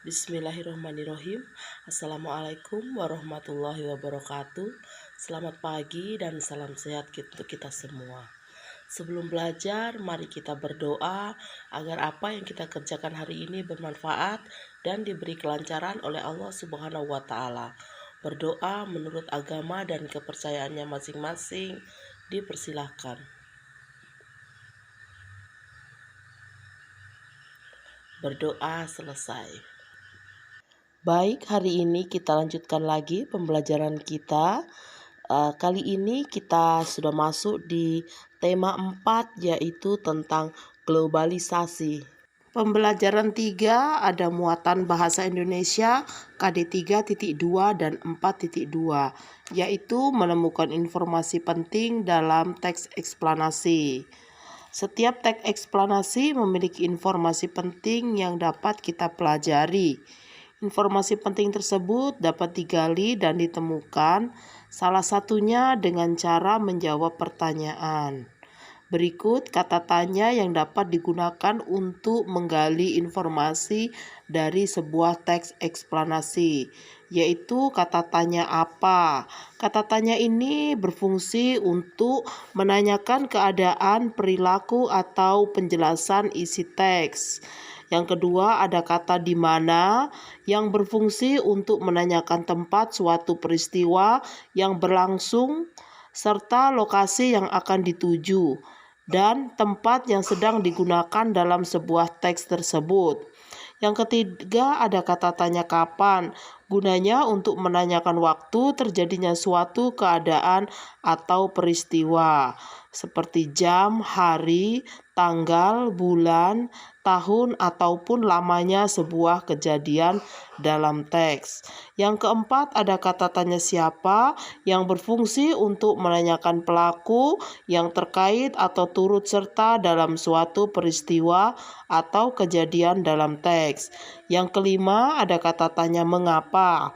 Bismillahirrahmanirrahim. Assalamualaikum warahmatullahi wabarakatuh. Selamat pagi dan salam sehat untuk kita semua. Sebelum belajar, mari kita berdoa agar apa yang kita kerjakan hari ini bermanfaat dan diberi kelancaran oleh Allah Subhanahu wa Ta'ala. Berdoa menurut agama dan kepercayaannya masing-masing, dipersilahkan. Berdoa selesai. Baik, hari ini kita lanjutkan lagi pembelajaran kita. Kali ini kita sudah masuk di tema 4, yaitu tentang globalisasi. Pembelajaran 3 ada muatan bahasa Indonesia KD 3.2 dan 4.2, yaitu menemukan informasi penting dalam teks eksplanasi. Setiap teks eksplanasi memiliki informasi penting yang dapat kita pelajari. Informasi penting tersebut dapat digali dan ditemukan, salah satunya dengan cara menjawab pertanyaan. Berikut kata tanya yang dapat digunakan untuk menggali informasi dari sebuah teks eksplanasi, yaitu kata tanya apa. Kata tanya ini berfungsi untuk menanyakan keadaan, perilaku, atau penjelasan isi teks. Yang kedua ada kata di mana yang berfungsi untuk menanyakan tempat suatu peristiwa yang berlangsung serta lokasi yang akan dituju dan tempat yang sedang digunakan dalam sebuah teks tersebut. Yang ketiga ada kata tanya kapan, gunanya untuk menanyakan waktu terjadinya suatu keadaan atau peristiwa seperti jam, hari, tanggal, bulan, tahun, ataupun lamanya sebuah kejadian dalam teks. Yang keempat ada kata tanya siapa yang berfungsi untuk menanyakan pelaku yang terkait atau turut serta dalam suatu peristiwa atau kejadian dalam teks. Yang kelima ada kata tanya mengapa.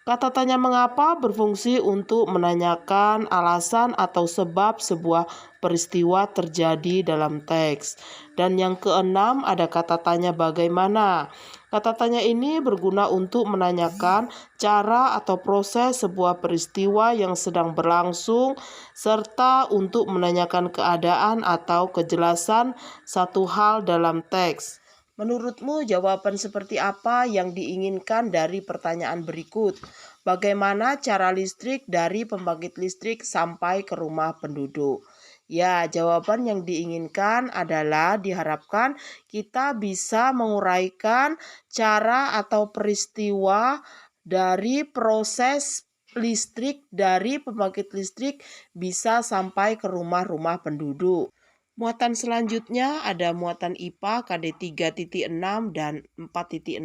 Kata tanya mengapa berfungsi untuk menanyakan alasan atau sebab sebuah peristiwa terjadi dalam teks. Dan yang keenam ada kata tanya bagaimana. Kata tanya ini berguna untuk menanyakan cara atau proses sebuah peristiwa yang sedang berlangsung serta untuk menanyakan keadaan atau kejelasan satu hal dalam teks. Menurutmu jawaban seperti apa yang diinginkan dari pertanyaan berikut? Bagaimana cara listrik dari pembangkit listrik sampai ke rumah penduduk? Ya, jawaban yang diinginkan adalah diharapkan kita bisa menguraikan cara atau peristiwa dari proses listrik dari pembangkit listrik bisa sampai ke rumah-rumah penduduk. Muatan selanjutnya ada muatan IPA KD 3.6 dan 4.6,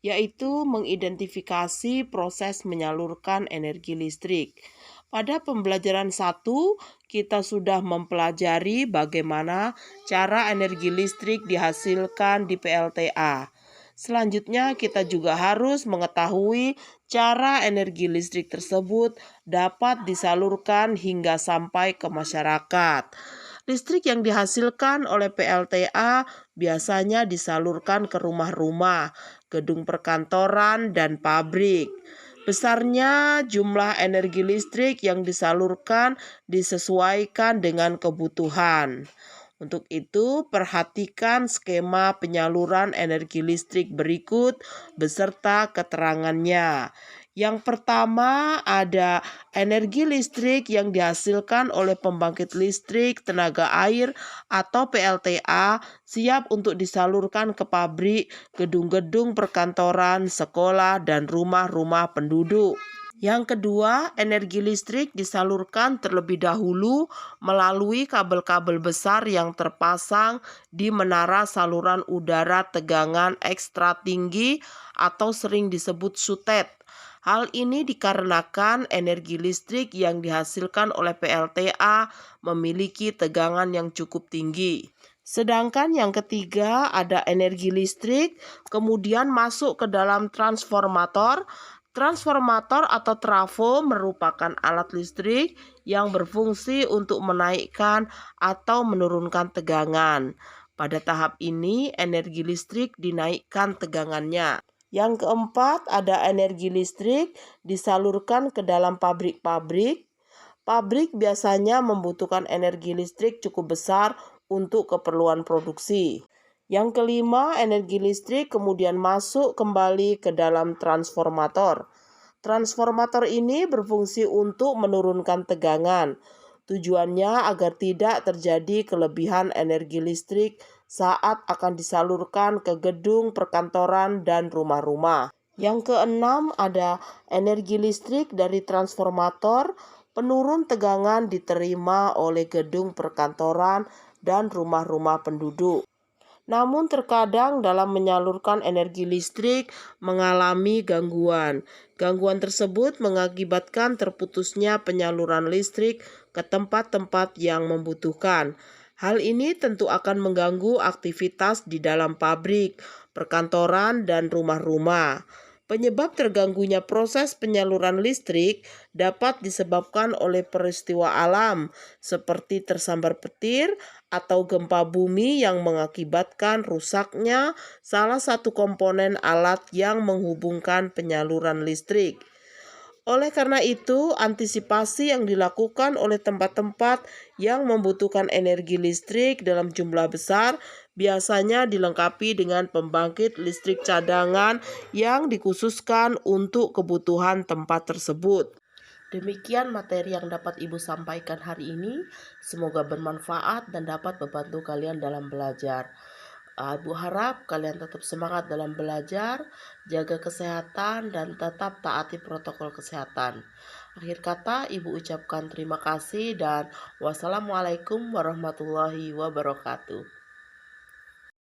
yaitu mengidentifikasi proses menyalurkan energi listrik. Pada pembelajaran 1, kita sudah mempelajari bagaimana cara energi listrik dihasilkan di PLTA. Selanjutnya kita juga harus mengetahui cara energi listrik tersebut dapat disalurkan hingga sampai ke masyarakat. Listrik yang dihasilkan oleh PLTA biasanya disalurkan ke rumah-rumah, gedung perkantoran, dan pabrik. Besarnya jumlah energi listrik yang disalurkan disesuaikan dengan kebutuhan. Untuk itu, perhatikan skema penyaluran energi listrik berikut beserta keterangannya. Yang pertama ada energi listrik yang dihasilkan oleh pembangkit listrik tenaga air atau PLTA siap untuk disalurkan ke pabrik, gedung-gedung perkantoran, sekolah, dan rumah-rumah penduduk. Yang kedua, energi listrik disalurkan terlebih dahulu melalui kabel-kabel besar yang terpasang di menara saluran udara tegangan ekstra tinggi atau sering disebut SUTET. Hal ini dikarenakan energi listrik yang dihasilkan oleh PLTA memiliki tegangan yang cukup tinggi. Sedangkan yang ketiga ada energi listrik kemudian masuk ke dalam transformator. Transformator atau trafo merupakan alat listrik yang berfungsi untuk menaikkan atau menurunkan tegangan. Pada tahap ini energi listrik dinaikkan tegangannya. Yang keempat, ada energi listrik disalurkan ke dalam pabrik-pabrik. Pabrik biasanya membutuhkan energi listrik cukup besar untuk keperluan produksi. Yang kelima, energi listrik kemudian masuk kembali ke dalam transformator. Transformator ini berfungsi untuk menurunkan tegangan. Tujuannya agar tidak terjadi kelebihan energi listrik saat akan disalurkan ke gedung perkantoran dan rumah-rumah. Yang keenam, ada energi listrik dari transformator. Penurun tegangan diterima oleh gedung perkantoran dan rumah-rumah penduduk. Namun terkadang dalam menyalurkan energi listrik mengalami gangguan. Gangguan tersebut mengakibatkan terputusnya penyaluran listrik ke tempat-tempat yang membutuhkan. Hal ini tentu akan mengganggu aktivitas di dalam pabrik, perkantoran, dan rumah-rumah. Penyebab terganggunya proses penyaluran listrik dapat disebabkan oleh peristiwa alam seperti tersambar petir atau gempa bumi yang mengakibatkan rusaknya salah satu komponen alat yang menghubungkan penyaluran listrik. Oleh karena itu, antisipasi yang dilakukan oleh tempat-tempat yang membutuhkan energi listrik dalam jumlah besar biasanya dilengkapi dengan pembangkit listrik cadangan yang dikhususkan untuk kebutuhan tempat tersebut. Demikian materi yang dapat Ibu sampaikan hari ini. Semoga bermanfaat dan dapat membantu kalian dalam belajar. Ibu harap kalian tetap semangat dalam belajar, jaga kesehatan, dan tetap taati protokol kesehatan. Akhir kata, Ibu ucapkan terima kasih dan wassalamualaikum warahmatullahi wabarakatuh.